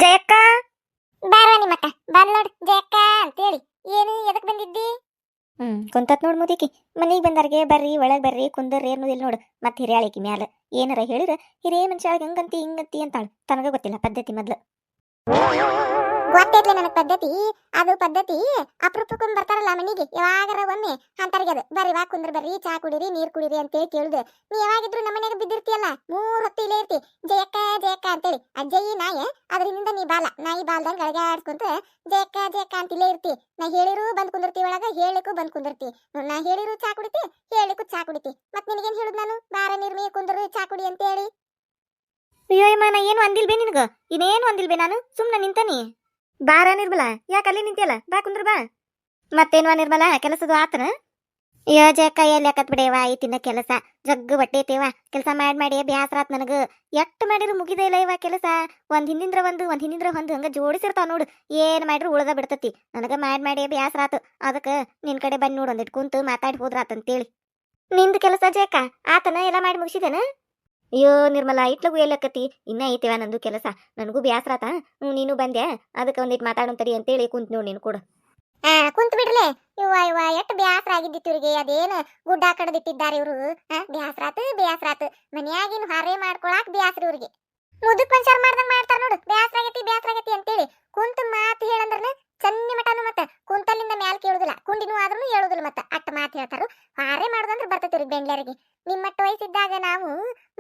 ಜಯಕ್ಕ ಬಾರ ನಿಮ್ಮಕ್ಕ ಬಂದ್ ನೋಡ್ ಜಯಕ್ಕ ಅಂತೇಳಿ ಏನು ಎದಕ್ ಬಂದಿದ್ದಿ? ಕುಂತತ್ ನೋಡ್ ಮುದಿಕಿ ಮನಿಗ್ ಬಂದಾರ್ಗೆ ಬರ್ರಿ ಒಳಗ್ ಬರ್ರಿ ಕುಂದರ್ರಿ ಅನ್ನೋದಿಲ್ಲ ನೋಡು. ಮತ್ ಹಿರಿಯಾಳಿಕಿ ಮ್ಯಾಲ ಏನಾರ ಹೇಳಿರ ಹಿರಿಯ ಮನುಷ್ಯಾಳಿಗೆ ಹಂಗಂತಿ ಹಿಂಗಂತಿ ಅಂತಾಳ. ತನಗ ಗೊತ್ತಿಲ್ಲ ಪದ್ಧತಿ ಮೊದ್ಲು. ಗೊತ್ತೈತ್ಲೆ ನನಗ್ ಪದ್ಧತಿ. ಅದು ಪದ್ಧತಿ ಅಪರೂಪಕ್ಕೊಮ್ಮೆ ಬರ್ತಾರಲ್ಲ ಮನಿಗೆ ಯಾವಾಗರ ಒಮ್ಮೆ ಅಂತಾರಿಗೆ ಅದು ಬರ್ರಿ ವಾ ಕುಂದ್ರ ಬರ್ರಿ ಚಾ ಕುಡೀರಿ ನೀರ್ ಕುಡೀರಿ ಅಂತೇಳಿ ಕೇಳುದು. ನೀ ಯಾವಾಗಿದ್ರು ನಮ್ಮ ಮನ್ಯಾಗ ಬಿದ್ದಿರ್ತಿಯಲ್ಲ 3 ಹೊತ್ತು ಇಲ್ಲೇ ಇರ್ತಿ ಜಯಕ್ಕ ಜಯಕ್ಕ ಅಂತೇಳಿ. ಅಜ್ಜಯ್ಯಿ ನಾಯಿ ಅದ್ರಿಂದ ನೀ ಬಾಲ ನಾಯಿ ಬಾಲ್ದಂಗ ಅಳಗಾಡ್ಸ್ಕೊಂತ ಜಯಕ್ಕ ಜಯಕ್ಕ ಅಂತ ಇಲ್ಲೇ ಇರ್ತಿ. ನಾ ಹೇಳಿರು ಬಂದ್ ಕುಂದಿರ್ತಿ ಒಳಗ ಹೇಳಿಕು ಬಂದ್ ಕುಂದಿರ್ತಿ. ನಾ ಹೇಳಿರು ಚಾ ಕುಡಿತಿ ಹೇಳಿಕು ಚಾ ಕುಡಿತಿ. ಮತ್ ನಿನಗೇನ್ ಹೇಳುದ್ ನಾನು ಬಾರ ನಿರ್ಮಿ ಕುಂದ್ರು ಚಾ ಕುಡಿ ಅಂತೇಳಿ? ಅಯ್ಯೋಯ್ಯಮ್ಮ ನಾ ಏನು ಅಂದಿಲ್ಬೇ ನಿನಗ, ಇನ್ನೇನು ಅಂದಿಲ್ಬೇ ನಾನು ಸುಮ್ನ ನಿಂತನಿ. ಬಾರ ನಿರ್ಮಲ ಯಾಕೆ ಅಲ್ಲಿ ನಿಂತಿಯಲ್ಲ ಬಾ ಕುಂದ್ರ ಬಾ. ಮತ್ತೇನ್ವಾ ನಿರ್ಮಲ ಕೆಲಸದು ಆತನ? ಅಯ್ಯೋ ಜಯಕ್ಕ ಎಲ್ಲಿ ಯಾಕತ್ ಬಿಡೇವಾ ಐತಿನ ಕೆಲಸ ಜಗ್ಗು ಹೊಟ್ಟೆ ಐತೇವಾ. ಕೆಲಸ ಮಾಡಿ ಬ್ಯಾಸರಾತ್ ನನಗ. ಎಟ್ಟು ಮಾಡಿದ್ರು ಮುಗಿದೇ ಇಲ್ಲ ಇವ ಕೆಲಸ. ಒಂದ್ ಹಿಂದಿಂದ್ರ ಒಂದು ಹಂಗ ಜೋಡಿಸಿರ್ತಾವ ನೋಡು. ಏನ್ ಮಾಡ್ರು ಉಳ್ದ ಬಿಡ್ತತಿ. ನನಗ ಮಾಡಿ ಬ್ಯಾಸರಾತು. ಅದಕ್ಕ ನಿನ್ ಕಡೆ ಬಂದ್ ನೋಡು ಒಂದಿಟ್ ಕುಂತು ಮಾತಾಡಿ ಹೋದ್ರಾತಂತೇಳಿ. ನಿಂದ ಕೆಲಸ ಜಯಕ್ಕ ಆತನ ಎಲ್ಲ ಮಾಡಿ ಮುಗಿಸಿದೇನ? ಅಯ್ಯೋ ನಿರ್ಮಲಾ ಇಟ್ಲಗು ಎಲ್ಲಕತಿ ಇನ್ನ ಐತಿವ ನಂದು ಕೆಲಸ. ನನಗೂ ಬ್ಯಾಸರಾತ. ನೀನು ಬಂದ್ಯಾ ಅದಕ್ಕೆ ಒಂದಿಟ್ಟು ಮಾತಾಡೋಂತಡಿ ಅಂತೇಳಿ ಕುಂತ್ ನೋಡಿ ನೀನು ಕೂಡ. ಕುಂತ್ ಬಿಡ್ಲೆ ಇವ ಎಷ್ಟ್ ಬ್ಯಾಸರ ಆಗಿದ್ದಿತ್ತು ಇವ್ರಿಗೆ. ಅದೇನು ಗುಡ್ಡ ಕಡದಿಟ್ಟಿದ್ದಾರೆ ಇವ್ರು. ಬ್ಯಾಸರಾತು ಮನ್ಯಾಗಿನ ಹಾರೆ ಮಾಡ್ಕೊಳಾಕ್ ಬ್ಯಾಸ್ರ ಇವ್ರಿಗೆ. ಮುದುಕ್ ಮನ್ಸಾರ ಮಾಡ್ದಂಗ ಮಾಡ್ತಾರ ನೋಡು. ಬ್ಯಾಸರಾಗತಿ ಅಂತೇಳಿ ಕುಂತ ಮಾತು ಹೇಳಂದ್ರನ ಚನ್ನಿ ಮಟನು. ಮತ್ತ ಕುಂತಲ್ಲಿಂದ ಮ್ಯಾಲ ಕೇಳುದಿಲ್ಲ ಕುಂಡಿನೂ ಆದ್ರೂ ಹೇಳುದಿಲ್ಲ. ಮತ್ತ ಅಟ್ಟ ಮಾತು ಹೇಳ್ತಾರು. ಹಾರೆ ಮಾಡುದಂದ್ರ ಬರ್ತೈತಿ ಇವ್ರಿಗೆ ಬೆಂಗ್ಳೂರಿಗೆ. ನಿಮ್ಮಟ್ಟ ವಯಸ್ಸಿದ್ದಾಗ ನಾವು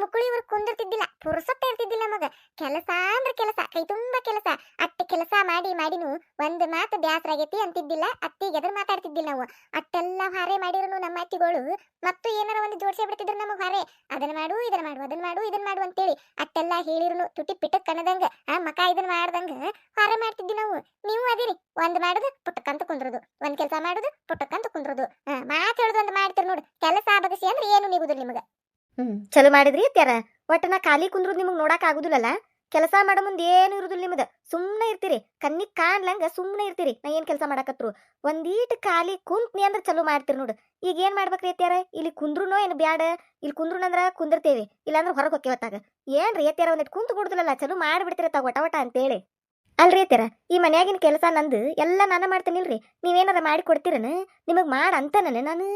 ಮುಕ್ಕುಳಿ ಇವ್ರು ಕುಂದಿರ್ತಿದ್ದಿಲ್ಲ. ಪುರುಸೊತ್ತ ಇರ್ತಿದ್ದಿಲ್ಲ ನಮಗ. ಕೆಲಸ ಅಂದ್ರೆ ಕೆಲಸ ಕೈ ತುಂಬಾ ಕೆಲಸ. ಅಟ್ಟ ಕೆಲಸ ಮಾಡಿನೂ ಒಂದ್ ಮಾತು ಬ್ಯಾಸರಾಗೈತಿ ಅಂತಿದ್ದಿಲ್ಲ. ಅತ್ತಿಗೆ ಎದ್ರ ಮಾತಾಡ್ತಿದ್ದಿಲ್ಲ ನಾವು. ಅಟ್ಟೆಲ್ಲ ಹಾರೆ ಮಾಡಿದ್ರು ನಮ್ಮ ಅತ್ತಿಗಳು ಮತ್ತು ಏನಾರ ಒಂದು ಜೋಡಿಸೇ ಬಿಡ್ತಿದ್ರು ನಮಗ್ ಹಾರೆ. ಅದನ್ನ ಮಾಡು ಇದನ್ನ ಮಾಡು ಅಂತೇಳಿ ಅಟ್ಟೆಲ್ಲ ಹೇಳಿರುನು ತುಟಿ ಪಿಟಕ್ ಅನ್ನದಂಗ ಮಕ ಇದನ್ನ ಮಾಡ್ದಂಗ ಹಾರೆ ಮಾಡ್ತಿದ್ವಿ ನಾವು. ನೀವು ಅದಿರಿ ಒಂದ್ ಮಾಡುದು ಪುಟ್ಟಕ್ಕಂತ ಕುಂದ್ರದು, ಒಂದ್ ಕೆಲಸ ಮಾಡುದು ಪುಟ್ಟಕ್ಕಂತ ಕುಂದ್ರದು. ಮಾತು ಹೇಳುದು ಅಂತ ಮಾಡ್ತಿರ್ ನೋಡು. ಕೆಲಸ ಬಗಸಿ ಅಂದ್ರೆ ಏನು ನಿಗುದಿಲ್ಲ ನಿಮಗ. ಚಲೋ ಮಾಡಿದ್ರಿ ಅತ್ಯಾರ. ಒಟ್ಟ ನಾ ಖಾಲಿ ಕುಂದ್ರದ್ ನಿಮಗ್ ನೋಡಾಕ್ ಆಗುದಿಲ್ಲಲ್ಲ. ಕೆಲಸ ಮಾಡೋ ಮುಂದೆ ಏನು ಇರುದಿಲ್ಲ ನಿಮ್ದ. ಸುಮ್ನೆ ಇರ್ತೀರಿ ಕಣ್ಣಿಗ್ ಕಾಣ್ಲಂಗ ಸುಮ್ನೆ ಇರ್ತೀರಿ. ನಾ ಏನ್ ಕೆಲಸ ಮಾಡಕತ್ರು ಒಂದೀಟ್ ಖಾಲಿ ಕುಂತ್ನಿ ಅಂದ್ರ ಚಲೋ ಮಾಡ್ತೀರಿ ನೋಡು. ಈಗ ಏನ್ ಮಾಡ್ಬೇಕ್ರಿ ಅತ್ಯಾರ? ಇಲ್ಲಿ ಕುಂದ್ರುನೋ ಏನು ಬ್ಯಾಡ? ಇಲ್ಲಿ ಕುಂದ್ರುನಂದ್ರ ಕುಂದಿರ್ತೇವಿ, ಇಲ್ಲಾಂದ್ರ ಹೊರಗೆ ಹೊಕ್ಕೇವತ್ತಾಗ. ಏನ್ರಿ ಅತ್ಯಾರ ಒಂದಿಟ್ ಕುಂತ್ ಕೊಡುದಿಲ್ಲಲ್ಲ ಚಲೋ ಮಾಡ್ಬಿಡ್ತಿರತ್ತ ವಟ ಅಂತೇಳಿ. ಅಲ್ರಿ ಅತ್ಯಾರ ಈ ಮನ್ಯಾಗಿನ ಕೆಲಸ ನಂದು ಎಲ್ಲ ನಾನ ಮಾಡ್ತೇನಿಲ್ರಿ. ನೀವೇನಾರ ಮಾಡಿ ಕೊಡ್ತೀರನ? ನಿಮಗ್ ಮಾಡ ಅಂತನ ನಾನು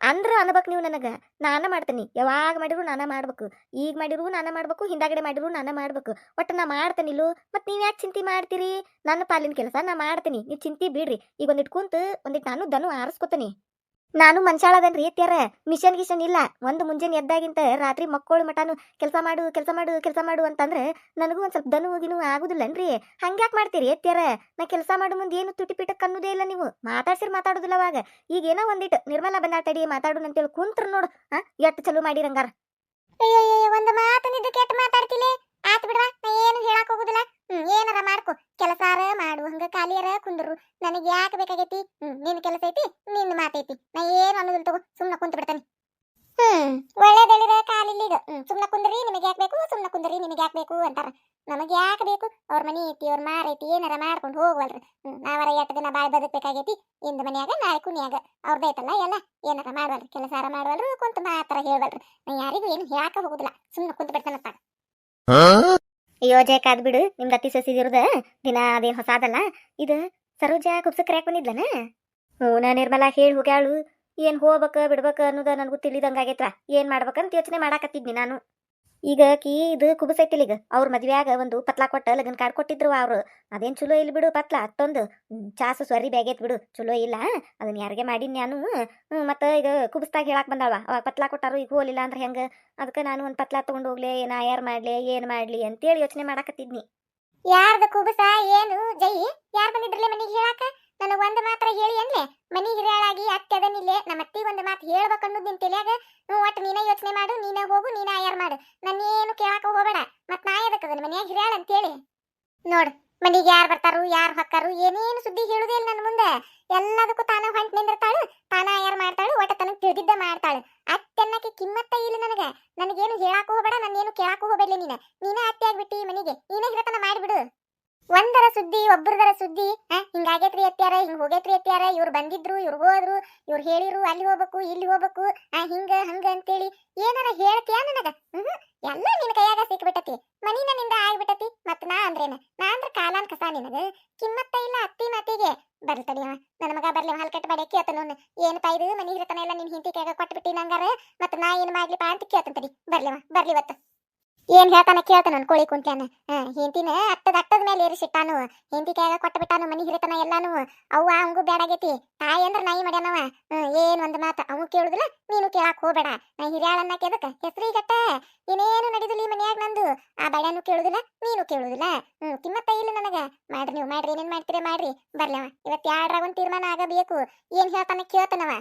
ಅಂದ್ರ ಅನ್ಬೇಕು ನೀವು ನನಗ. ನಾನ ಮಾಡ್ತೇನಿ. ಯಾವಾಗ ಮಾಡಿರು ನಾನ ಮಾಡ್ಬೇಕು. ಈಗ ಮಾಡಿರು ನಾನ ಮಾಡ್ಬೇಕು, ಹಿಂದಾಗಡೆ ಮಾಡಿರು ನಾನ ಮಾಡ್ಬೇಕು. ಒಟ್ಟ ನಾ ಮಾಡ್ತೇನಿಲ್ಲೋ. ಮತ್ ನೀವ್ ಯಾಕೆ ಚಿಂತೆ ಮಾಡ್ತೀರಿ? ನನ್ನ ಪಾಲಿನ ಕೆಲಸ ನಾ ಮಾಡ್ತೇನಿ, ನೀವ್ ಚಿಂತೆ ಬಿಡ್ರಿ. ಈಗ ಒಂದಿಟ್ ಕುಂತು ಒಂದಿಟ್ ನಾನು ದನು ಆರಿಸ್ಕೊತೇನಿ. ನಾನು ಮನುಷ್ಯಾಳದನ್ರಿ ಅತ್ಯಾರ, ಮಿಷನ್ ಗಿಷನ್ ಇಲ್ಲ. ಒಂದು ಮುಂಜಾನೆ ಎದ್ದಾಗಿಂತ ರಾತ್ರಿ ಮಕ್ಕಳು ಮಟಾನು ಕೆಲಸ ಮಾಡು ಅಂತಂದ್ರೆ ನನಗೂ ಒಂದ್ ಸ್ವಲ್ಪ ದನು ಗಿನು ಆಗುದಿಲ್ಲನ್ರಿ. ಹಂಗ್ಯಾಕ್ ಮಾಡ್ತೀರಿ ಅತ್ಯಾರ? ನಾ ಕೆಲಸ ಮಾಡೋ ಮುಂದೆ ಏನು ತುಟಿ ಪಿಟಕ್ ಅನ್ನೋದೇ ಇಲ್ಲ ನೀವು. ಮಾತಾಡ್ಸಿರ್ ಮಾತಾಡುದಿಲ್ಲ ಅವಾಗ. ಈಗ ಏನೋ ಒಂದಿಟ್ಟು ನಿರ್ಮಲ ಬಂದ ತಡಿ ಮಾತಾಡು ಅಂತೇಳಿ ಕುಂತ್ರ ನೋಡು. ಎಟ್ಟು ಚಲೋ ಮಾಡಿರಂಗಾರ. ಅಯ್ಯೋ ಒಂದ್ ಮಾತನಿದ್ದ ಕೆಟ್ಟ ಮಾತಾಡ್ತಿಲೆ. ಆತ್ ಬಿಡ್ವಾ ನಾ ಏನು ಹೇಳಕ್ ಹೋಗುದಿಲ್ಲ. ಏನಾರ ಮಾಡ್ಕೊ ಕೆಲಸಾರ ಮಾಡು. ಹಂಗ ಖಾಲಿಯರ ಕುಂದ್ರು ನನಗೆ ಯಾಕೆ ಬೇಕಾಗೈತಿ? ನಿನ್ ಕೆಲಸ ಐತಿ ನಿನ್ ಮಾತೈತಿ. ನಾ ಏನು ಅನ್ನೋದಿಲ್ಲ ತಗೋ. ಸುಮ್ನ ಕುಂತ ಬಿಡ್ತಾನೆ. ಒಳ್ಳೇದೆಳಿರ ಕಾಲಿಲ್ಲ ಇದು. ಸುಮ್ನ ಕುಂದ್ರಿ ನಿಮಗೆ ಯಾಕೆ ಬೇಕು, ಸುಮ್ನ ಕುಂದ್ರಿ ನಿಮಗೆ ಯಾಕೆ ಬೇಕು ಅಂತಾರ. ನಮಗೆ ಯಾಕೆ ಬೇಕು? ಅವ್ರ ಮನಿ ಐತಿ ಅವ್ರ ಮಾರ ಐತಿ ಏನಾರ ಮಾಡ್ಕೊಂಡು ಹೋಗ್ವಲ್ರಿ. ನಾವರ 8 ದಿನ ಬಾಳ್ ಬದುಕಬೇಕಾಗೈತಿ. ಇಂದ ಮನ್ಯಾಗ ನಾಳೆ ಕುಣಿಯಾಗ ಅವ್ರದೈತಲ್ಲ ಎಲ್ಲ ಏನಾರ ಮಾಡ್ವಲ್ರಿ. ಕೆಲಸಾರ ಮಾಡ್ವಲ್ರು ಕುಂತ ಮಾತರ ಹೇಳ್ವಲ್ರಿ. ನಾ ಯಾರಿಗೂ ಏನು ಹೇಳಾಕ ಹೋಗುದಿಲ್ಲ. ಸುಮ್ನ ಕುಂತ ಬಿಡ್ತಾನಪ್ಪ. ಅಯ್ಯೋ ಜಯಕಾದ್ ಬಿಡು. ನಿಮ್ದು ಅತಿ ಸಸಿದಿರುದ ದಿನ ಅದೇನ್ ಹೊಸಾದಲ್ಲ ಇದು. ಸರೋಜಾ ಕುಬ್ಸ ಕರ್ಯಾಕ್ ಬಂದಿದ್ಲನ? ನಾ ನಿರ್ಮಲಾ ಹೇಳಿ ಹೋಗ್ಯಾಳು. ಏನ್ ಹೋಗ್ಬೇಕ ಬಿಡ್ಬೇಕ ಅನ್ನೋದ ನನಗೂ ತಿಳಿದಂಗಾಗೈತ್ರ. ಏನ್ ಮಾಡ್ಬೇಕಂತ ಯೋಚನೆ ಮಾಡಾಕತ್ತಿದ್ನಿ ನಾನು. ಈಗ ಕೀ ಇದು ಕುಬಸೈತಿಲ್ಲ. ಈಗ ಅವ್ರ ಮದ್ವೆಯಾಗ ಒಂದು ಪತ್ಲಾ ಕೊಟ್ಟ ಲಗನ್ ಕಾರ್ಡ್ ಕೊಟ್ಟಿದ್ರು ಅವ್ರು. ಅದೇನ್ ಚಲೋ ಇಲ್ಲಿ ಬಿಡು ಪತ್ಲಾ. ಅತ್ತೊಂದು ಚಾಸು ಸ್ವರಿ ಬ್ಯಾಗೈತ್ ಬಿಡು. ಚಲೋ ಇಲ್ಲ. ಅದನ್ನ ಯಾರಿಗೆ ಮಾಡೀನಿ ನಾನು. ಮತ್ತ ಈಗ ಕುಬಸ್ದಾಗ ಹೇಳಾಕ್ ಬಂದಾಳ. ಅವಾಗ ಪತ್ಲಾ ಕೊಟ್ಟಾರು ಈಗ ಹೋಲಿಲ್ಲ ಅಂದ್ರೆ ಹೆಂಗ? ಅದಕ್ಕೆ ನಾನು ಒಂದ್ ಪತ್ಲಾ ತಗೊಂಡ್ ಹೋಗ್ಲಿ, ನಾ ಯಾರು ಮಾಡ್ಲಿ ಏನ್ ಮಾಡ್ಲಿ ಅಂತೇಳಿ ಯೋಚನೆ ಮಾಡಾಕತ್ತಿದ್ನಿ. ಯಾರ್ದ ಕುಬಸ ಏನು ಜೈ? ಯಾರು ಬಂದಿದ್ರಲ್ಲ ಮನಿಗೆ ಹೇಳಾಕ? ನನಗೆ ಒಂದು ಮಾತ್ರ ಹೇಳಿ ಅನ್ಲೆ. ಮನಿ ಹಿರಿಯಾಳಾಗಿ ಅತ್ತೆ ಅದನಿಲ್ಲೆ. ನಮ್ಮ ಅತ್ತಿ ಒಂದು ಮಾತು ಹೇಳ್ಬೇಕು ಅನ್ನೋದು ನಿನ್ ತಲೆಯಾಗ. ಒಟ್ಟು ನೀನೇ ಯೋಚನೆ ಮಾಡು, ನೀನೇ ಹೋಗು, ನೀನೇ ಆಯಾರ ಮಾಡು. ನನ್ನೇನು ಕೇಳಾಕ ಹೋಗಬೇಡ. ಮತ್ ನಾ ಎದಕ್ಕದನ ಮನ್ಯಾಗ ಹಿರಿಯಾಳ ಅಂತೇಳಿ. ನೋಡು ಮನಿಗೆ ಯಾರು ಬರ್ತಾರು ಯಾರು ಹೊಕ್ಕಾರು ಏನೇನು ಸುದ್ದಿ ಹೇಳುದೇ ಇಲ್ಲ ನನ್ನ ಮುಂದೆ. ಎಲ್ಲದಕ್ಕೂ ತಾನ ಹೊಂಟ್ ನಿಂದಿರ್ತಾಳು, ತಾನ ಆಯಾರ ಮಾಡ್ತಾಳು. ಒಟ್ಟ ತನಗೆ ತಿಳಿದಿದ್ದ ಮಾಡ್ತಾಳು. ಅತ್ತೆನ್ನಕ್ಕೆ ಕಿಮ್ಮತ್ತ ಇಲ್ಲ ನನಗೆ. ನನಗೇನು ಹೇಳಾಕ ಹೋಗಬೇಡ, ನನ್ನೇನು ಕೇಳಾಕ ಹೋಗಬೇಡ್ಲಿ. ನೀನೇ ಅತ್ತೆ ಆಗ್ಬಿಟ್ಟಿ ಮನಿಗೆ. ನೀನೇ ಹಿರತನ ಮಾಡಿಬಿಡು. ಒಂದರ ಸುದ್ದಿ ಒಬ್ಬರದರ ಸುದ್ದಿ ಹಿಂಗಾಗೇತ್ರಿ ಅತ್ಯಾರ, ಹಿಂಗ್ ಹೋಗೇತ್ರಿ ಅತ್ಯಾರ, ಇವ್ರು ಬಂದಿದ್ರು ಇವ್ರು ಹೋದ್ರು, ಇವ್ರು ಹೇಳಿರು ಅಲ್ಲಿ ಹೋಗ್ಬೇಕು ಇಲ್ಲಿ ಹೋಗ್ಬೇಕು ಹಿಂಗ ಹಂಗ ಅಂತೇಳಿ ಏನಾರ ಹೇಳ್ತೀಯ ನನಗ? ಎಲ್ಲ ನಿನ್ ಕೈಯಾಗ ಸಿಕ್ಬಿಟ್ಟತಿ. ಮನಿನ ನಿಂದ ಆಗ್ಬಿಟ್ಟತಿ. ಮತ್ ನಾ ಅಂದ್ರೇನ? ನಾ ಅಂದ್ರ ಕಾಲಾನ್ ಕಸ ನಿನಗ ಕಿಮ್ಮತ್ತ ಇಲ್ಲ ಅತ್ತಿ ಮಾತಿಗೆ. ಬರ್ಲಿ ತಡಿಯವ, ನನ್ನ ಮಗ ಬರ್ಲಿ, ಹಾಲ್ ಕಟ್ಟ ಬೇಡ ಕೇಳ್ತಾನ. ಏನಪ್ಪಾ ಇದು ಮನಿ ಹಿರತನ ಎಲ್ಲ ನಿನ್ ಹಿಂತಿ ಕೈಯಾಗ ಕೊಟ್ಬಿಟ್ಟಿ ನಂಗಾರ, ಮತ್ ನಾ ಏನ್ ಮಾಡ್ಲಿಪ್ಪ ಅಂತ ಕೇಳ್ತಾನ ತಡಿ. ಬರ್ಲಿವ ಬರ್ಲಿ ಇವತ್ತು ಏನ್ ಹೇಳ್ತಾನ ಕೇಳ್ತಾನ ನನ್ ಕೋಳಿ ಕುಂಟ್ಯಾನ. ಹೆಂತಿನ ಅಟ್ಟದ ಮೇಲೆ ಏರಿಸಿಟ್ಟಾನು. ಹೆಂತಿ ಕೈಯಾಗ ಕೊಟ್ಟ ಬಿಟ್ಟಾನು ಮನಿ ಹಿರಿತನ ಎಲ್ಲಾನು. ಅವ್ವ ಅವಂಗೂ ಬೇಡಾಗೈತಿ. ತಾಯಿ ಅಂದ್ರ ನಾಯಿ ಮಾಡ್ಯಾನವ. ಏನ್ ಒಂದ್ ಮಾತ ಅವು ಕೇಳುದಿಲ್ಲ, ನೀನು ಕೇಳಾಕ್ ಹೋಗ್ಬೇಡ. ನಾ ಹಿರಿಯಾಳನ್ನ ಕೆದಕ ಹೆಸರಿಗಟ್ಟ ಏನೇನು ನಡೆದಿಲ್ಲ ಈ ಮನ್ಯಾಗ ನಂದು. ಆ ಬಡ್ಯಾನು ಕೇಳುದಿಲ್ಲ, ನೀನು ಕೇಳುದಿಲ್ಲ. ಕಿಮ್ಮತ್ತ ಇಲ್ಲ ನನಗ. ಮಾಡ್ರಿ ನೀವು ಮಾಡ್ರಿ, ಏನೇನ್ ಮಾಡ್ತೀರಿ ಮಾಡ್ರಿ. ಬರ್ಲವ ಇವತ್ ಯಾರಾಗ ಒಂದ್ ತೀರ್ಮಾನ ಆಗಬೇಕು. ಏನ್ ಹೇಳ್ತಾನ ಕೇಳ್ತಾನವ.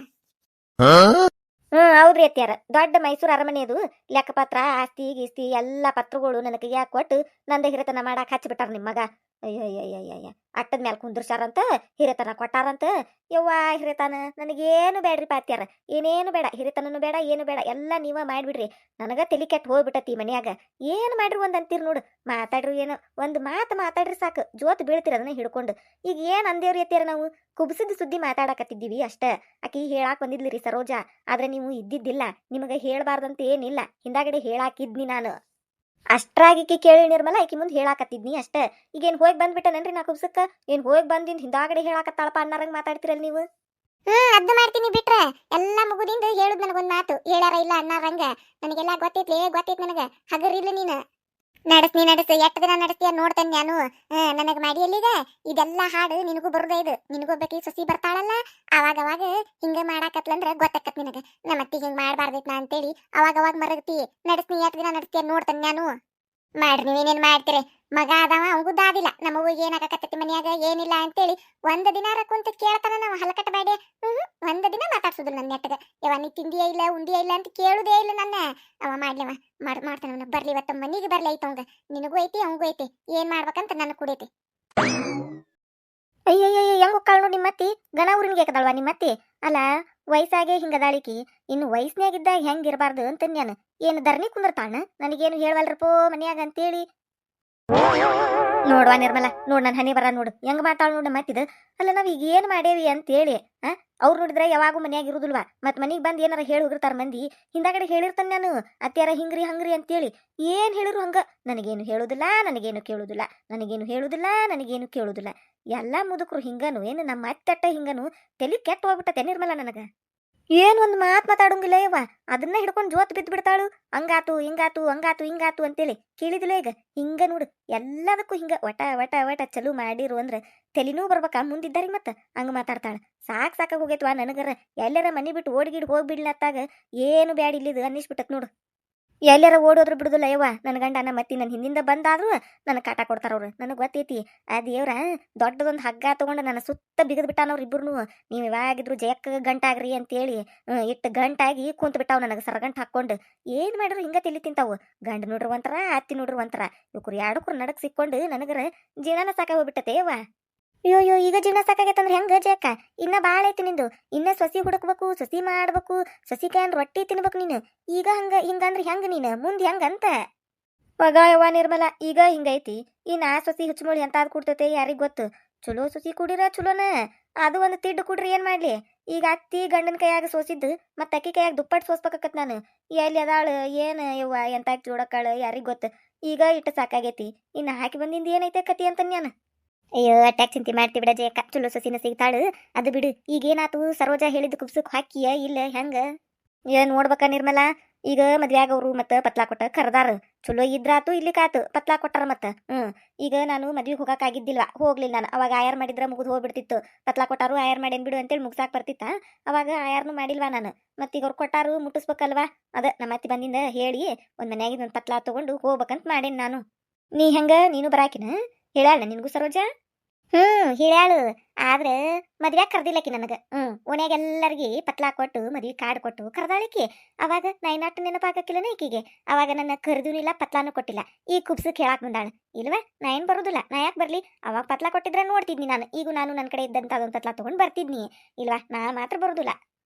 ಹೌದ್ರಿ ಅತ್ಯಾರ. ದೊಡ್ಡ ಮೈಸೂರು ಅರಮನೆ ಅದು. ಲೆಕ್ಕಪತ್ರ ಆಸ್ತಿ ಗೀಸ್ತಿ ಎಲ್ಲಾ ಪತ್ರಗಳು ನನಗೆ ಯಾಕೆ ಕೊಟ್ಟು ನಂದ ಹಿರಿತನ ಮಾಡಾಕ್ ಹಚ್ಚಿಬಿಟ್ಟಾರ ನಿಮ್ಮ ಮಗ. ಅಯ್ಯಯ್ಯಯ್ಯಯ್ಯ ಅಟ್ಟದ ಮ್ಯಾಲ ಕುಂದ್ರಸಾರಂತ ಹಿರಿತನ ಕೊಟ್ಟಾರಂತ. ಯವ್ವ ಹಿರಿತನ ನನಗೇನು ಬೇಡ್ರಿಪ್ಪ ಅತ್ಯಾರ. ಏನೇನು ಬೇಡ, ಹಿರಿತನನು ಬೇಡ, ಏನು ಬೇಡ. ಎಲ್ಲ ನೀವ ಮಾಡ್ಬಿಡ್ರಿ. ನನಗ ತಲಿ ಕೆಟ್ಟ ಹೋಗ್ಬಿಟ್ಟತಿ ಮನ್ಯಾಗ. ಏನ್ ಮಾಡ್ರಿ ಒಂದ್ ಅಂತೀರ್ ನೋಡು. ಮಾತಾಡ್ರಿ, ಏನೋ ಒಂದ್ ಮಾತು ಮಾತಾಡ್ರಿ ಸಾಕು, ಜೋತ್ ಬೀಳ್ತೀರ ಅದನ್ನ ಹಿಡ್ಕೊಂಡು. ಈಗ ಏನ್ ಅಂದೇವ್ರಿ ಅತ್ಯಾರ, ನಾವು ಕುಬ್ಸಿದ ಸುದ್ದಿ ಮಾತಾಡಕತ್ತಿದ್ದೀವಿ ಅಷ್ಟ. ಆಕಿ ಹೇಳಾಕ್ ಬಂದಿದ್ಲಿರಿ ಸರೋಜಾ, ಆದ್ರೆ ನೀವು ಇದ್ದಿದ್ದಿಲ್ಲ. ನಿಮಗ ಹೇಳ್ಬಾರ್ದಂತ ಏನಿಲ್ಲ, ಹಿಂದಾಗಡೆ ಹೇಳಾಕಿದ್ನಿ ನಾನು. ಅಷ್ಟ್ರಾಗಿಕಿ ಕೇಳಿ ನಿರ್ಮಲ ಆಕಿ ಮುಂದೆ ಹೇಳಾಕತ್ತಿದ್ನಿ ಅಷ್ಟ. ಈಗೇನ್ ಹೋಗಿ ಬಂದ್ಬಿಟ್ಟನನ್ರಿ ನಾ ಕುಬ್ಸಕ್ಕ? ಏನ್ ಹೋಗಿ ಬಂದಿನ್ ಹಿಂದಾಗಡೆ ಹೇಳಾಕತ್ತಾಳಪ್ಪ ಅನ್ನರಂಗ್ ಮಾತಾಡ್ತಿರಲ್ ನೀವು? ಅದ್ದು ಮಾಡ್ತೀನಿ ಬಿಟ್ರೆ ಎಲ್ಲ ಮುಗುದಿಂದ ಹೇಳುದ್ ನನಗೊಂದ್ ಮಾತು. ಹೇಳ್ಯಾರ ಇಲ್ಲ ಅಣ್ಣಾರಂಗ ನನಗೆಲ್ಲ ಗೊತ್ತೈತಿ ನನಗ. ಹಗರಿಲ್ಲ ನೀನು ನಡಸ್ ಎಷ್ಟ್ ದಿನ ನಡೆಸ್ತೀಯ ನೋಡ್ತೇನೆ ನಾನು. ನನಗ್ ಮಾಡಿಯಲ್ಲೀಗ ಇದೆಲ್ಲ ಹಾಡು ನಿನಗೂ ಬರುದೇ. ಇದು ನಿನಗೊಬ್ಬಕಿ ಸೊಸಿ ಬರ್ತಾಳಲ್ಲ, ಅವಾಗ ಹಿಂಗ ಮಾಡಾಕತ್ಲಂದ್ರ ಗೊತ್ತಾಕತ್ ನಿನಗ. ನಮ್ಮತ್ತಿ ಹಿಂಗ್ ಮಾಡ್ಬಾರ್ದೈತ್ ನಾ ಅಂತೇಳಿ ಅವಾಗ ಮರಗತಿ. ನಡಸ್ನಿ ಎಷ್ಟ್ ದಿನ ನಡೆಸ್ತೀಯ ನೋಡ್ತೇನೆ ನಾನು. ಮಾಡ್ರಿ ನೀವೇನೇನ್ ಮಾಡ್ತೀರಿ. ಮಗ ಅದಾವ, ಅವಂಗೂ ದಾದಿಲ್ಲ. ನಮ್ಮವ್ವಿಗೆ ಏನಾಗಕತ್ತೈತಿ ಮನ್ಯಾಗ ಏನಿಲ್ಲ ಅಂತೇಳಿ ಒಂದ್ ದಿನಾರ ಕುಂತ ಕೇಳ್ತಾನ. ನಾವು ಹಲಕಟ್ಟ ಬೇಡ. ಒಂದ್ ದಿನ ಮಾತಾಡ್ಸುದಿಲ್ಲ ನನ್ನ ನೆಟ್ಟಗ. ಯಾವ ನೀ ತಿಂದಿಯೇ ಇಲ್ಲ ಉಂಡಿಯೇ ಇಲ್ಲ ಅಂತ ಕೇಳುದೇ ಇಲ್ಲ ನನ್ನ. ಅವ ಮಾಡ್ಲಿವ ಮಾಡ್ತಾನ. ಬರ್ಲಿ ಇವತ್ತ ಮನಿಗೆ ಬರ್ಲಿ ಐತ ಅವಂಗ. ನಿನಗೂ ಐತಿ ಅವಂಗೂ ಐತಿ. ಏನ್ ಮಾಡ್ಬೇಕಂತ ನನಗ್ ಕುಡೈತಿ. ಅಯ್ಯಯ್ಯ ಹೆಂಗ್ ಹೋಗ್ಕಾಳ ನೋಡಿ ನಿಮ್ಮತ್ತಿ. ಗಣ ಊರಿನ್ಗೆ ಹಾಕದಲ್ವಾ ನಿಮ್ಮತ್ತಿ? ಅಲ್ಲ ವಯಸ್ಸಾಗೆ ಹಿಂಗದಾಳಿಕಿ. ಇನ್ನು ವಯಸ್ಸಿನಾಗಿದ್ದಾಗ ಹೆಂಗ್ ಇರಬಾರ್ದು ಅಂತ ನಾನು. ಏನು ಧರಣಿ ಕುಂದ್ರತಾಳ? ನನಗೇನು ಹೇಳ್ವಲ್ರಪ್ಪೋ ಮನ್ಯಾಗ ಅಂತೇಳಿ. ನೋಡ್ವಾ ನಿರ್ಮಲ, ನೋಡ್ ನನ್ ಹನಿ ಬರ ನೋಡು ಹೆಂಗ್ ಮಾಡ್ತಾಳ ನೋಡ ಮತ್ತಿದ. ಅಲ್ಲ ನಾವ್ ಈಗ ಏನ್ ಮಾಡೇವಿ ಅಂತೇಳಿ. ಅವ್ರು ನೋಡಿದ್ರೆ ಯಾವಾಗೂ ಮನ್ಯಾಗ ಇರುದಿಲ್ವಾ? ಮತ್ ಮನಿಗ್ ಬಂದ್ ಏನಾರ ಹೇಳಿ ಹೋಗಿರ್ತಾರ ಮಂದಿ. ಹಿಂದಾಗಡೆ ಹೇಳಿರ್ತಾನ ನಾನು, ಅತ್ಯಾರ ಹಿಂಗ್ರಿ ಹಂಗ್ರಿ ಅಂತೇಳಿ. ಏನ್ ಹೇಳಿರು ಹಂಗ. ನನಗೇನು ಹೇಳುದಿಲ್ಲ, ನನಗೇನು ಕೇಳುದಿಲ್ಲ, ನನಗೇನು ಹೇಳುದಿಲ್ಲ, ನನಗೇನು ಕೇಳುದಿಲ್ಲ. ಎಲ್ಲಾ ಮುದುಕರು ಹಿಂಗನು ಏನು? ನಮ್ಮ ಅತ್ತಟ್ಟ ಹಿಂಗನು ತಲಿ ಕೆಟ್ಟ ಹೋಗ್ಬಿಟ್ಟತೆ ನಿರ್ಮಲ ನನಗ. ಏನ್ ಒಂದ್ ಮಾತಾಡಂಗಿಲ್ಲ ಯವ್ವ. ಅದನ್ನ ಹಿಡ್ಕೊಂಡು ಜೋತ್ ಬಿದ್ದು ಬಿಡ್ತಾಳು. ಹಂಗಾತು ಹಿಂಗಾತು ಹಂಗಾತು ಹಿಂಗಾತು ಅಂತೇಳಿ. ಕೇಳಿದಿಲ್ಲ ಈಗ? ಹಿಂಗ ನೋಡು ಎಲ್ಲದಕ್ಕೂ ಹಿಂಗ ವಟ ವಟ ವಟ ಚಲು ಮಾಡಿರು ಅಂದ್ರ ತಲಿನೂ ಬರ್ಬೇಕಾ ಮುಂದಿದ್ದಾರಿ ಮತ್ತ ಹಂಗ ಮಾತಾಡ್ತಾಳ. ಸಾಕಾಗ ಹೋಗೈತ್ವಾ ನನಗರ. ಎಲ್ಲಾರ ಮನಿ ಬಿಟ್ಟು ಓಡಿಗಿಡ್ ಹೋಗ್ಬಿಡ್ಲತ್ತಾಗ ಏನು ಬ್ಯಾಡ ಇಲ್ಲಿದು ಅನ್ನಿಸ್ಬಿಟ್ಟತ್ ನೋಡು. ಎಲ್ಲಾರ ಓಡೋದ್ರ ಬಿಡುದಿಲ್ಲ ಯವ್ವ. ನನ್ನ ಗಂಡ ಮತ್ತೆ ನನ್ನ ಹಿಂದಿಂದ ಬಂದಾದ್ರು ನನಗೆ ಕಾಟ ಕೊಡ್ತಾರ ಅವ್ರು. ನನಗೆ ಗೊತ್ತೈತಿ. ಆ ದೇವ್ರ ದೊಡ್ಡದೊಂದು ಹಗ್ಗ ತಗೊಂಡು ನನ್ನ ಸುತ್ತ ಬಿಗದ್ ಬಿಟ್ಟಾನವ್ರು ಇಬ್ಬರು. ನೀವು ಯಾವಾಗಿದ್ರು ಜಯಕ್ಕ ಗಂಟಾಗ್ರಿ ಅಂತೇಳಿ ಇಟ್ಟು ಗಂಟಾಗಿ ಕುಂತ ಬಿಟ್ಟಾವ್ ನನಗೆ ಸರಗಂಟ್ ಹಾಕೊಂಡು. ಏನ್ ಮಾಡ್ರು ಹಿಂಗ ತಿಳಿ ತಿಂತಾವು. ಗಂಡ ನೋಡ್ರು ಒಂಥರ, ಅತ್ತಿ ನೋಡ್ರು ಒಂಥರ. ಇವ್ರು ಎರಡಕ್ಕೂ ನಡಕ್ ಸಿಕ್ಕೊಂಡು ನನಗರ ಜೀವನ ಸಾಕ ಹೋಗ್ಬಿಟ್ಟತೆ ಯವ್ವ. ಅಯ್ಯೋ ಈಗ ಜೀವನ ಸಾಕಾಗೈತಂದ್ರೆ ಹೆಂಗ ಜಯಕ್ಕ? ಇನ್ನ ಬಾಳ ಐತಿ ನಿಂದು. ಇನ್ನ ಸೊಸಿ ಹುಡುಕ್ಬೇಕು, ಸೊಸಿ ಮಾಡ್ಬೇಕು, ಸೊಸಿ ಕ್ಯಾನ್ ರೊಟ್ಟಿ ತಿನ್ಬೇಕು ನೀನು. ಈಗ ಹಿಂಗಂದ್ರೆ ಹೆಂಗ ನೀನು ಮುಂದೆ ಹೆಂಗಂತ? ಮಗ ಯವ್ವ ನಿರ್ಮಲ, ಈಗ ಹಿಂಗೈತಿ. ಇನ್ನ ಸೊಸಿ ಹುಚ್ಚಮುಳಿ ಅಂತ ಅದ್ ಕೊಡ್ತೈತೆ ಯಾರಿಗ್ ಗೊತ್ತು. ಚಲೋ ಸೊಸಿ ಕುಡಿರ ಚಲೋನ. ಅದು ಒಂದು ತಿಡ್ಡು ಕುಡ್ರಿ ಏನ್ ಮಾಡ್ಲಿ. ಈಗ ಅತ್ತಿ ಗಂಡನ ಕೈಯಾಗ ಸೋಸಿದ್ದು ಮತ್ತ ಅಕ್ಕಿ ಕೈಯಾಗ ದುಪ್ಪಟ್ಟು ಸೋಸ್ಬೇಕತ್ ನಾನು. ಎಲ್ಲಿ ಅದಾಳ ಏನ್ ಯವ್ವ ಎಂತ ಜೋಡಕ್ಕಾಳ ಯಾರಿಗ್ ಗೊತ್ತು. ಈಗ ಇಟ್ಟು ಸಾಕಾಗೈತಿ. ಇನ್ನ ಹಾಕಿ ಬಂದಿಂದ ಏನೈತೆ ಕತಿ ಅಂತ ನಾನು. ಅಯ್ಯೋ ಅಟ್ಯಾಕ್ ಚಿಂತೆ ಮಾಡ್ತಿ ಬಿಡ ಜಯಕ್ಕ. ಚಲೋ ಸೊಸಿನ ಸಿಗ್ತಾಳು. ಅದು ಬಿಡು. ಈಗೇನಾತು ಸರೋಜಾ ಹೇಳಿದ ಕುಬ್ಸಕ್ ಹಾಕಿಯ ಇಲ್ಲ ಹೆಂಗ? ಏನ್ ನೋಡ್ಬೇಕ ನಿರ್ಮಲ. ಈಗ ಮದ್ವೆ ಆಗವ್ರು ಮತ್ತ ಪತ್ಲಾ ಕೊಟ್ಟ ಕರ್ದಾರ. ಚಲೋ ಇದ್ರಾತು ಇಲ್ಲಿಕಾತು ಪತ್ಲಾ ಕೊಟ್ಟಾರ ಮತ್ತ. ಈಗ ನಾನು ಮದ್ವಿಗೆ ಹೋಗಕ್ ಆಗಿದ್ದಿಲ್ವಾ, ಹೋಗ್ಲಿಲ್ಲ ನಾನು. ಅವಾಗ ಆಯಾರ್ ಮಾಡಿದ್ರ ಮುಗಿದು ಹೋಗ್ಬಿಡ್ತಿತ್ತು. ಪತ್ಲಾ ಕೊಟ್ಟಾರು ಆಯಾರ್ ಮಾಡೇನ್ ಬಿಡು ಅಂತೇಳಿ ಮುಗ್ಸಾಕ್ ಬರ್ತಿತ್ತ. ಅವಾಗ ಆಯಾರ್ನು ಮಾಡಿಲ್ವಾ ನಾನು. ಮತ್ತೀಗ ಅವ್ರು ಕೊಟ್ಟಾರು ಮುಟ್ಟಿಸ್ಬೇಕಲ್ವಾ. ಅದ ನಮ್ಮ ಅತ್ತಿ ಬಂದಿಂದ ಹೇಳಿ ಒಂದ್ ಮನ್ಯಾಗಿಂದ ಒಂದ್ ಪತ್ಲಾ ತಗೊಂಡು ಹೋಗ್ಬೇಕಂತ ಮಾಡೇನ್ ನಾನು. ನೀ ಹೆಂಗ ನೀನು ಬರಾಕಿನ? ಹೇಳ್ಯಾಳ ನಿನ್ಗೂ ಸರೋಜಾ? ಹೇಳ್ಯಾಳು. ಆದ್ರೆ ಮದ್ವ್ಯಾಗ ಕರ್ದಿಲ್ಲಕಿ ನನಗ. ಓನ್ಯಾಗ ಎಲ್ಲರಿಗೆ ಪತ್ಲಾ ಕೊಟ್ಟು ಮದ್ವಿ ಕಾರ್ಡ್ ಕೊಟ್ಟು ಕರ್ದಾಳಿಕಿ. ಅವಾಗ ನೈನಾಟ್ ನೆನಪಾಕಿಲ್ಲನ ಈಕಿಗೆ. ಅವಾಗ ನನ್ನ ಕರ್ದೂನಿಲ್ಲ ಪತ್ಲಾನು ಕೊಟ್ಟಿಲ್ಲ. ಈ ಕುಬ್ಸಕ್ ಹೇಳಾಕ್ ಬಂದಾಳ. ಇಲ್ವಾ ನಾ ಏನ್ ಬರುದಿಲ್ಲ. ನಾ ಯಾಕೆ ಬರ್ಲಿ? ಅವಾಗ ಪತ್ಲಾ ಕೊಟ್ಟಿದ್ರೆ ನೋಡ್ತಿದ್ನಿ ನಾನು. ಈಗ ನಾನು ನನ್ನ ಕಡೆ ಇದ್ದಂತ ಅದೊಂದು ಪತ್ಲಾ ತಗೊಂಡ್ ಬರ್ತಿದ್ನಿ. ಇಲ್ವಾ ನಾ ಮಾತ್ರ ಬರುದಿಲ್ಲ.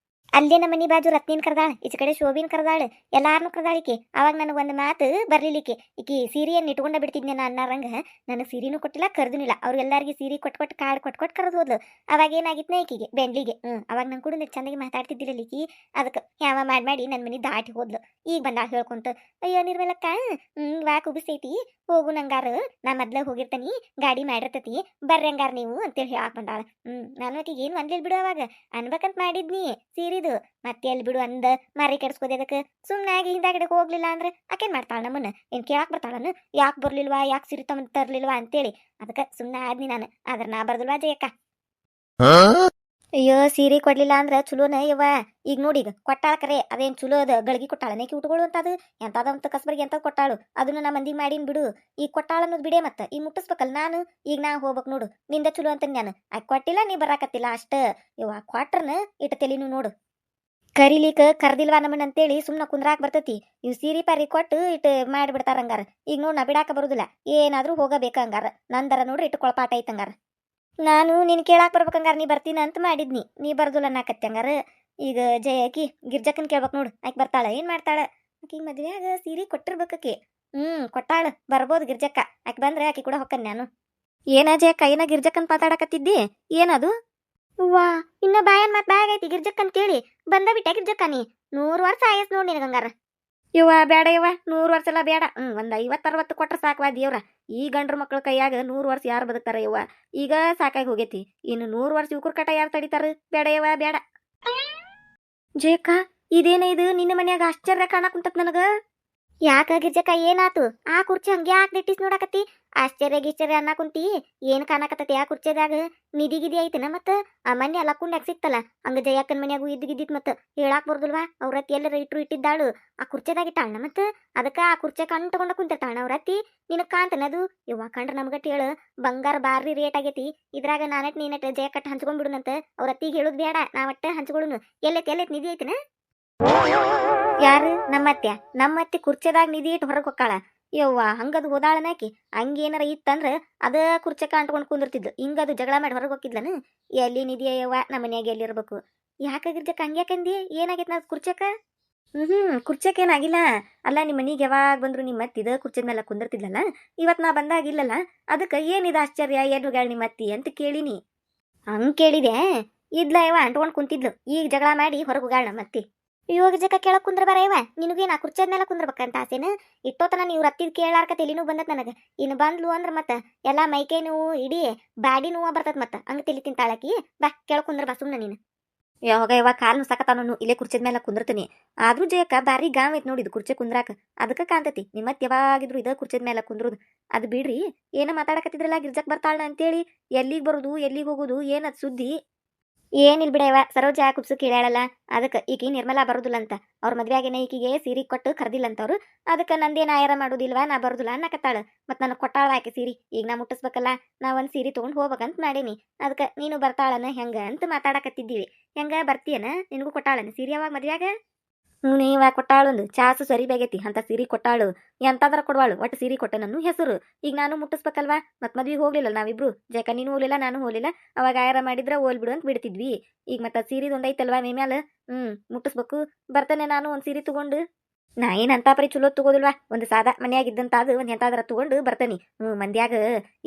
ಅಲ್ಲೇ ನಮ್ಮ ಮನಿ ಬಾಜು ರತ್ನಿನ್ ಕರ್ದಾಳ, ಈಚೆ ಕಡೆ ಶೋಭಿನ್ ಕರ್ದಾಳ, ಎಲ್ಲಾರನು ಕರ್ದಾಳಿಕೆ. ಅವಾಗ ನನಗೆ ಒಂದು ಮಾತು ಬರ್ಲಿಲಿಕ್ಕೆ, ಈಕಿ ಸೀರೆಯನ್ನು ಇಟ್ಕೊಂಡ ಬಿಡ್ತಿದ್ನೆ ನಾ ಅನ್ನಾರಂಗ. ನನಗೆ ಸೀರೆನೂ ಕೊಟ್ಟಿಲ್ಲ, ಕರ್ದನಿಲ್ಲ. ಅವ್ರಿಗೆಲ್ಲರಿಗೆ ಸೀರೆ ಕೊಟ್ಟು ಕಾರ್ಡ್ ಕೊಟ್ಟು ಕರೆದು ಹೋದ್ಲು. ಅವಾಗ ಏನಾಗಿತ್ನ ಈಕಿಗೆ ಬೆಂಡ್ಲಿಗೆ. ಅವಾಗ ನಂಗೆ ಕೂಡ ಚಂದಾಗಿ ಮಾತಾಡ್ತಿದ್ದಿಲ್ಲ ಈಕಿ. ಅದಕ್ಕೆ ಯಾವ ಮಾಡಿ ನನ್ನ ಮನೆ ದಾಟಿ ಹೋದ್ಲು. ಈಗ ಬಂದ ಹೇಳ್ಕೊಂತ, ಅಯ್ಯೋ ನಿರ್ಮಲಕ್ಕ, ವಾ ಕುಬಿಸೈತಿ, ಹೋಗು ನಂಗಾರ, ನಾ ಮೊದ್ಲ ಹೋಗಿರ್ತಾನಿ, ಗಾಡಿ ಮಾಡಿರ್ತತಿ, ಬರ್ರಿ ಹಂಗಾರ ನೀವು ಅಂತೇಳಿ ಹೇಳಕ್ ಬಂದಾಳ. ನಾನು ಆಕಿಗೆ ಏನು ಅನ್ಲಿಲ್ ಬಿಡು. ಅವಾಗ ಅನ್ಬೇಕಂತ ಮಾಡಿದ್ನಿ ಸೀರಿದು, ಮತ್ತೆ ಎಲ್ಲಿ ಬಿಡು ಅಂದ ಮಾರಿ ಕೆಡ್ಸ್ಕೋದೆ. ಅದಕ್ಕೆ ಸುಮ್ಮನೆ ಆಗಿ ಹಿಂದಾಗಡೆ ಹೋಗ್ಲಿಲ್ಲ ಅಂದ್ರೆ ಆಕೇನ್ ಮಾಡ್ತಾಳ ನಮ್ಮನ್ನ? ಏನ್ ಕೇಳಾಕ್ ಬರ್ತಾಳನು? ಯಾಕೆ ಬರ್ಲಿಲ್ವಾ, ಯಾಕೆ ಸೀರೆ ತರ್ಲಿಲ್ವಾ ಅಂತೇಳಿ. ಅದಕ್ಕೆ ಸುಮ್ಮನೆ ಆದ್ನಿ ನಾನು. ಆದ್ರ ನಾ ಬರ್ದಲ್ವಾ ಜಯಕ್ಕ. ಅಯ್ಯೋ ಸೀರೆ ಕೊಡ್ಲಿಲ್ಲ ಅಂದ್ರ ಚಲೋನ ಯವ್ವ. ಈಗ ನೋಡಿ, ಈಗ ಕೊಟ್ಟಾಳ ಕರೆ, ಅದೇನ್ ಚಲೋ ಅದ, ಗಳಗಿ ಕೊಟ್ಟಾಳ ನೇಕಿ ಉಟ್ಕೊಳ್ಳು ಅಂತದು ಎಂತದಂತ ಕಸ್ಬರ್ಗಿ ಎಂತ ಕೊಟ್ಟಾಳು, ಅದನ್ನ ನಾ ಮಂದಿ ಮಾಡಿನ್ ಬಿಡು. ಈಗ ಕೊಟ್ಟಾಳ ಅನ್ನೋದು ಬಿಡೇ. ಮತ್ತ ಈಗ ಮುಟ್ಟಿಸ್ಬೇಕಲ್ಲ ನಾನು. ಈಗ ನಾ ಹೋಗ್ಬೇಕು ನೋಡು, ನಿಂದ ಚಲೋ ಅಂತ ನಾನು. ಆಕೆ ಕೊಟ್ಟಿಲ್ಲ, ನೀ ಬರಾಕತ್ತಿಲ್ಲ ಅಷ್ಟ. ಯವ್ವ ಕೊಟ್ರನ ಇಟ್ಟ ತೆಲಿನು ನೋಡು. ಕರಿಲಿಕ್ಕ ಕರ್ದಿಲ್ವಾ ನಮ್ಮನ್ನ ಅಂತೇಳಿ ಸುಮ್ನ ಕುಂದ್ರಾಕ್ ಬರ್ತತಿ. ಇವ್ ಸೀರಿ ಪಾರಿ ಕೊಟ್ಟು ಇಟ್ಟು ಮಾಡಿಬಿಡ್ತಾರ ಹಂಗಾರ. ಈಗ ನೋಡ್ ನಾ ಬಿಡಾಕ ಬರುದಿಲ್ಲ, ಏನಾದ್ರೂ ಹೋಗಬೇಕ ಹಂಗಾರ. ನಂದರ ನೋಡ್ರಿ ಇಟ್ಟು ಕೊಳಪಾಟ ಐತ್ ಹಂಗಾರ. ನಾನು ನಿನ್ ಕೇಳಾಕ್ ಬರ್ಬೇಕಂಗಾರ, ನೀ ಬರ್ತೀನ ಅಂತ ಮಾಡಿದ್ನಿ, ನೀ ಬರ್ದುಲ್ಲ ಅನ್ನಕತ್ತಿ ಹಂಗಾರ. ಈಗ ಜಯಕಿ ಗಿರ್ಜಕ್ಕನ್ ಕೇಳ್ಬೇಕು ನೋಡು, ಆಕಿ ಬರ್ತಾಳ ಏನ್ ಮಾಡ್ತಾಳ. ಆಕಿ ಮದ್ವೆಯಾಗ ಸೀರೆ ಕೊಟ್ಟಿರ್ಬೇಕಿ. ಕೊಟ್ಟಾಳ, ಬರ್ಬೋದು ಗಿರ್ಜಕ್ಕ. ಆಕಿ ಬಂದ್ರೆ ಆಕಿ ಕೂಡ ಹೊಕ್ಕನ್ ನಾನು. ಏನ ಜಯಕ್ಕ, ಏನ ಗಿರ್ಜಕ್ಕನ್ ಮಾತಾಡಕತ್ತಿದ್ದಿ? ಏನದು? ವಾ, ಇನ್ನ ಬಾಯನ್ ಮಾತ್ ಬಾಯಾಗೈತಿ ಗಿರ್ಜಕ್ಕನ್ ಕೇಳಿ ಬಂದ ಬಿಟ್ಟ ಗಿರ್ಜಕ್ಕ. ನೀ 100 ವರ್ಷ ಆಯಸ್ ನೋಡ್ ನಿನಗಂಗಾರ. ಇವ ಬೇಡ ಇವ, 100 ವರ್ಷ ಎಲ್ಲ ಬೇಡ. ಒಂದ್ 50-60 ಕೊಟ್ರ ಸಾಕವಾ ದೇವ್ರ. ಈ ಗಂಡ್ರ ಮಕ್ಳ ಕೈಯಾಗ 100 ವರ್ಷ ಯಾರು ಬದುಕ್ತಾರ ಇವ? ಈಗ ಸಾಕಾಗಿ ಹೋಗೈತಿ, ಇನ್ನು 100 ವರ್ಷ ಯುವಕರ ಕಟ ಯಾರು ತಡಿತಾರ? ಬೇಡ ಇವ ಬೇಡ. ಜೇಕ, ಇದೇನ ಇದು ನಿನ್ನ ಮನ್ಯಾಗ ಆಶ್ಚರ್ಯ ಕಾಣಕುಂತತ್ ನನಗ. ಯಾಕ ಗಿರ್ಜಕ್ಕ, ಏನಾತು? ಆ ಕುರ್ಚಿ ಹಂಗೆ ಯಾಕೆ ನೆಟ್ಟಿಸ್ ನೋಡಕತ್ತಿ? ಆಶ್ಚರ್ಯ ಗಿಶ್ಚರ್ಯ ಅನ್ನಕುಂತಿ? ಏನ್ ಕಾಣಕತ್ತತಿ ಆ ಕುರ್ಚಿದಾಗ? ನಿಧಿ ಗಿದಿ ಐತನ? ಮತ್ತ ಆ ಮನೆ ಅಲಕ್ಕುಂಡ್ಯಾಗ ಸಿಕ್ತಲ್ಲ, ಹಂಗ ಜಯಕ್ಕನ್ ಮನ್ಯಾಗೂ ಇದ್ದಿದ್ದಿತ್. ಮತ್ತ ಹೇಳಾಕ್ ಬರ್ದಲ್ವಾ? ಅವ್ರತ್ತಿ ಎಲ್ಲರ ಇಟ್ಟಿದ್ದಾಳು ಆ ಕುರ್ಚಿದಾಗ ಇಟ್ಟಾಳನ. ಮತ್ತ ಅದಕ್ಕ ಆ ಕುರ್ಚಿ ಕಣ್ ತಗೊಂಡ ಕುಂತಿರ್ತಾಳ ಅವ್ರತ್ತಿ. ನಿನಗ್ ಕಾಂತನದು? ಇವ ಕಂಡ್ರ ನಮ್ಗಟ್ಟಿ ಹೇಳು, ಬಂಗಾರ ಬಾರಿ ರೇಟ್ ಆಗೈತಿ. ಇದ್ರಾಗ ನಾನಟ್ ನೀನಟ್ ಜಯಕಟ್ಟ ಹಂಚ್ಕೊಂಡ್ಬಿಡುನಂತ ಅವ್ರತ್ತಿಗೆ ಹೇಳುದ್ ಬೇಡ, ನಾವಟ್ಟ ಹಂಚ್ಕೊಳುನು. ಎಲ್ಲೈತಿ ನಿಧಿ ಐತಿನ? ಯಾರು? ನಮ್ಮತ್ತೆ ಕುರ್ಚೆದಾಗ ನಿಧಿ ಇಟ್ಟು ಹೊರಗೆ ಹೊಕ್ಕಾಳ. ಯವ್ವ, ಹಂಗದು ಹೋದಾಳನಾಕಿ. ಹಂಗೇನಾರ ಇತ್ತಂದ್ರ ಅದ ಕುರ್ಚೆಕ ಅಂಟ್ಕೊಂಡು ಕುಂದಿರ್ತಿದ್ಲು. ಹಿಂಗದು ಜಗಳ ಮಾಡಿ ಹೊರಗೆ ಹೋಗಿದ್ಲನು. ಎಲ್ಲಿ ನಿಧಿ ಯವ್ವ, ನಮ್ಮ ಮನ್ಯಾಗ ಎಲ್ಲಿರ್ಬೇಕು? ಯಾಕಾಗಿರ್ಜಕ್ಕ ಹಂಗ್ಯಾಕಂದಿ? ಏನಾಗೈತ್ ನಾ ಕುರ್ಚೆಕ? ಕುರ್ಚೆಕ ಏನಾಗಿಲ್ಲ. ಅಲ್ಲ, ನಿಮ್ಮ ಮನಿಗೆ ಯಾವಾಗ ಬಂದ್ರು ನಿಮ್ಮ ಅತ್ತಿ ಇದ ಕುರ್ಚದ ಮೇಲೆ ಕುಂದಿರ್ತಿದ್ಲಲ್ಲ, ಇವತ್ ನಾ ಬಂದಾಗಿಲ್ಲಲ್ಲ, ಅದಕ್ಕೆ ಏನಿದ ಆಶ್ಚರ್ಯ, ಏನು ಗಾಳಿ ನಿಮ್ಮ ಅತ್ತಿ ಅಂತ ಕೇಳಿನಿ. ಹಂಗ್ ಕೇಳಿದೆ? ಇದ್ಲ ಯವ್ವ, ಅಂಟ್ಕೊಂಡು ಕುಂತಿದ್ಲು. ಈಗ ಜಗಳ ಮಾಡಿ ಹೊರಗೆ ಹೋಗಾಳ ನಮ್ಮತ್ತಿ. ಇವಾಗ ಜಕ ಕೇಳಕ್ ಕುಂದ್ರ ಬರಯವ, ನಿನಗೇನ ಕುರ್ಚದ ಮೇಲೆ ಕುಂದ್ರಬೇಕಂತ ಆಸೆನ? ಇಟ್ಟೋತನ ನೀವು ರತ್ತಿದ್ ಕೇಳಾರ್ಕ ತೆಲಿನೂ ಬಂದತ್ ನನಗೆ. ಇನ್ನು ಬಂದ್ಲು ಅಂದ್ರ ಮತ್ತ ಎಲ್ಲಾ ಮೈಕೈ ನೋವು, ಇಡೀ ಬಾಡಿ ನೋವು ಬರ್ತದ. ಮತ್ತ ಹಂಗ ತೆಲಿ ತಿಂತಾಳಕಿ. ಬಾ ಕೇಳಕ್ ಕುಂದ್ರ, ಬಾ ಸುಮ್ನ ನೀನು. ಯಾವಾಗ ಯಾವ ಕಾಲ್ ನುಸಾಕತಾನು, ಇಲ್ಲೇ ಕುರ್ಚದ ಮೇಲೆ ಕುಂದಿರ್ತೀನಿ. ಆದ್ರೂ ಜಯಕ್ಕ ಬಾರಿ ಗಾಮ್ ಐತ್ ನೋಡಿದ್ ಕುರ್ಚೆ ಕುಂದ್ರಾಕ. ಅದಕ್ಕ ಕಾಂತತಿ ನಿಮ್ಮತ್ ಯಾವಾಗಿದ್ರು ಇದ ಕುರ್ಚದ ಮೇಲೆ ಕುಂದ್ರುದು. ಅದು ಬಿಡ್ರಿ, ಏನ ಮಾತಾಡಕತ್ತಿದ್ರಲ್ಲ ಗಿರ್ಜಕ್ ಬರ್ತಾಳ ಅಂತೇಳಿ. ಎಲ್ಲಿಗ್ ಬರುದು, ಎಲ್ಲಿಗ್ ಹೋಗುದು, ಏನದ್ ಸುದ್ದಿ? ಏನಿಲ್ ಬಿಡವ, ಸರೋಜ ಕುಬ್ಸು ಕೇಳಾಳಲ್ಲ, ಅದಕ್ಕೆ ಈಕಿ ನಿರ್ಮಲಾ ಬರುದಿಲ್ಲ ಅಂತ. ಅವ್ರ ಮದ್ವೆಯಾಗೇನ ಈಕಿಗೆ ಸೀರೆ ಕೊಟ್ಟು ಕರ್ದಿಲ್ಲ ಅಂತವ್ರು. ಅದಕ್ಕೆ ನಂದೇನ ಆಯರ ಮಾಡುದಿಲ್ವಾ, ನಾ ಬರುದಿಲ್ಲ ಅನ್ನಕತ್ತಾಳ. ಮತ್ ನನಗೆ ಕೊಟ್ಟಾಳ ಆಕೆ ಸೀರೆ. ಈಗ ನಾ ಮುಟ್ಟಿಸ್ಬೇಕಲ್ಲ, ನಾ ಒಂದ್ ಸೀರೆ ತಗೊಂಡ್ ಹೋಗ್ಬೇಕಂತ ಮಾಡೀನಿ. ಅದಕ್ಕೆ ನೀನು ಬರ್ತಾಳನ ಹೆಂಗ ಅಂತ ಮಾತಾಡಕತ್ತಿದ್ದೀವಿ. ಹೆಂಗ ಬರ್ತೀಯನ? ನಿನಗೂ ಕೊಟ್ಟಾಳನ ಸೀರೆ ಯಾವಾಗ ಮದ್ವೆಯಾಗ? ನೀವ ಕೊಟ್ಟಾಳೊಂದು ಚಾಸು ಸರಿ ಬೇಗೈತಿ ಅಂತ ಸೀರೆ ಕೊಟ್ಟಾಳು. ಎಂತಾದ್ರ ಕೊಡುವಾಳು, ಒಟ್ಟು ಸೀರೆ ಕೊಟ್ಟ ನನ್ನ ಹೆಸರು. ಈಗ ನಾನು ಮುಟ್ಟಿಸ್ಬೇಕಲ್ವಾ? ಮತ್ ಮದ್ವಿಗೆ ಹೋಗ್ಲಿಲ್ಲ ನಾವಿಬ್ರು. ಜಯಕ ನೀನು ಹೋಗ್ಲಿಲ್ಲ, ನಾನು ಹೋಗ್ಲಿಲ್ಲ. ಅವಾಗ ಆಯರ ಮಾಡಿದ್ರ ಹೋಲ್ ಬಿಡು ಅಂತ ಬಿಡ್ತಿದ್ವಿ. ಈಗ ಮತ್ತ ಸೀರೆದು ಒಂದೈತಲ್ವಾ ಮೇ ಮ್ಯಾಲ, ಮುಟ್ಟಿಸ್ಬೇಕು. ಬರ್ತಾನೆ ನಾನು ಒಂದ್ ಸೀರೆ ತಗೊಂಡು. ನಾ ಏನ್ ಅಂತ ಪರಿ ಚಲೋ ತಗೋದಿಲ್ವಾ, ಒಂದು ಸಾದಾ ಮನ್ಯಾಗಿದ್ದಂತ ಅದು ಒಂದ್ ಎಂತಾದ್ರ ತಗೊಂಡು ಬರ್ತೇನಿ. ಮಂದ್ಯಾಗ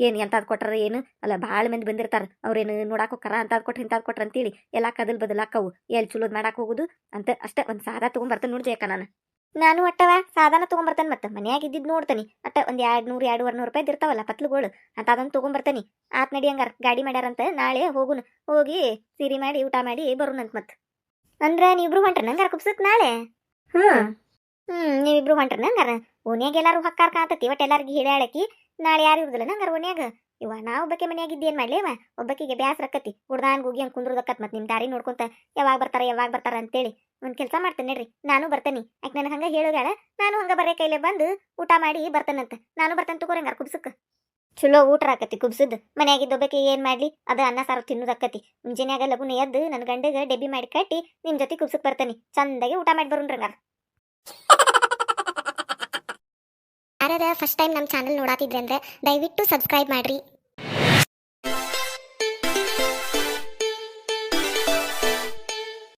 ಏನ್ ಎಂತಾದ್ ಕೊಟ್ರ ಏನು ಅಲ್ಲ, ಭಾಳ ಮಂದಿ ಬಂದಿರ್ತಾರ. ಅವ್ರೇನು ನೋಡಾಕ್ ಹೋಗ್ತಾರ, ಅಂತಾದ್ ಕೊಟ್ರ ಇಂತಾದ್ ಕೊಟ್ರ ಅಂತೇಳಿ ಎಲ್ಲಾ ಕದಲ್ ಬದಲಾಕವು. ಎಲ್ಲಿ ಚಲೋದ್ ಮಾಡಾಕ್ ಹೋಗುದು ಅಂತ ಅಷ್ಟ. ಒಂದ್ ಸಾದಾ ತಗೊಂಡ್ ಬರ್ತೇನೆ ನೋಡಿ ಜಯಕ. ನಾನು ಅಟ್ಟವ ಸಾದಾನ ತಗೊಂಬರ್ತೇನೆ. ಮತ್ತೆ ಮನ್ಯಾಗ ಇದ್ದಿದ್ ನೋಡ್ತೇನಿ ಅಟ್ಟ. ಒಂದ್ 200-200 ರೂಪಾಯಿ ಇರ್ತಾವಲ್ಲ ಪತ್ಲುಗಳು, ಅಂತ ಅದನ್ನ ತಗೊಂಬರ್ತೇನಿ. ಆತ್ ನಡಿ ಹಂಗಾರ, ಗಾಡಿ ಮಾಡ್ಯಾರಂತ ನಾಳೆ ಹೋಗುನು. ಹೋಗಿ ಸೀರೆ ಮಾಡಿ ಊಟ ಮಾಡಿ ಬರುನಂತ. ಮತ್ ಅಂದ್ರ ನೀವಿಬ್ರು ಹೊಂಟ್ರ ನಂಗಾರ ಕುಬ್ಸಕ್ ನಾಳೆ? ನೀವಿಬ್ರು ಹೊಂಟ್ರ ನಂಗಾರ? ಓನ್ಯಾಗ ಎಲ್ಲಾರು ಹೊಕ್ಕಾರ್ ಕಾಂತತಿ. ಒಟ್ಟು ಎಲ್ಲಾರ್ಗಿ ಹೇಳಾಳಕಿ ನಾಳೆ ಯಾರು ಇರುದಿಲ್ಲ ನಂಗಾರ ಓನ್ಯಾಗ. ಇವ ನಾ ಒಬ್ಬಕ್ಕೆ ಮನ್ಯಾಗಿದ್ದ ಏನ್ ಮಾಡ್ಲಿ ಅವ? ಒಬ್ಬಕ್ಕಿಗೆ ಬ್ಯಾಸ್ ರಕ್ಕತಿ ಹುಡ್ದಾನ್ ಹೋಗಿ ಹಂಗೆ ಕುಂದ್ರದಕ್ಕತ್. ಮತ್ ನಿಮ್ ದಾರಿ ನೋಡ್ಕೊಂತ ಯಾವಾಗ ಬರ್ತಾರ ಅಂತೇಳಿ ಒಂದ್ ಕೆಲಸ ಮಾಡ್ತೇನೆ ನಡ್ರಿ, ನಾನು ಬರ್ತೇನಿ. ಯಾಕೆ ನನಗೆ ಹಂಗ ಹೇಳೋಗಾಳ, ನಾನು ಹಂಗ ಬರೇ ಕೈಲೇ ಬಂದು ಊಟ ಮಾಡಿ ಬರ್ತೇನಂತ. ನಾನು ಬರ್ತೇನೆ ತಗೋರಿ ಹಂಗಾರ ಕುಬ್ಸಕ್. ಚಲೋ ಊಟ ಆಕತಿ ಕುಬ್ಸದ್. ಮನ್ಯಾಗಿದ್ದ ಒಬ್ಬಕ್ಕೆ ಏನ್ ಮಾಡ್ಲಿ, ಅದ ಅನ್ನ ಸಾರು ತಿನ್ನೋದಕ್ಕತಿ. ಮುಂಜಾನ್ಯಾಗ ಲಗುನ ಎದ್ದು ನನ್ನ ಗಂಡಗ ಡೆಬ್ಬಿ ಮಾಡಿ ಕಟ್ಟಿ ನಿಮ್ ಜೊತೆ ಕುಬ್ಸಕ್ ಬರ್ತೇನಿ. ಚಂದಾಗಿ ಊಟ ಮಾಡಿ ಬರೋಣ್ರಿ ಹಂಗಾರ. ಯಾರ್ಯಾರ ಫಸ್ಟ್ ಟೈಮ್ ನಮ್ಮ ಚಾನಲ್ ನೋಡಾತಿದ್ರೆ ಅಂದ್ರೆ ದಯವಿಟ್ಟು ಸಬ್ಸ್ಕ್ರೈಬ್ ಮಾಡ್ರಿ.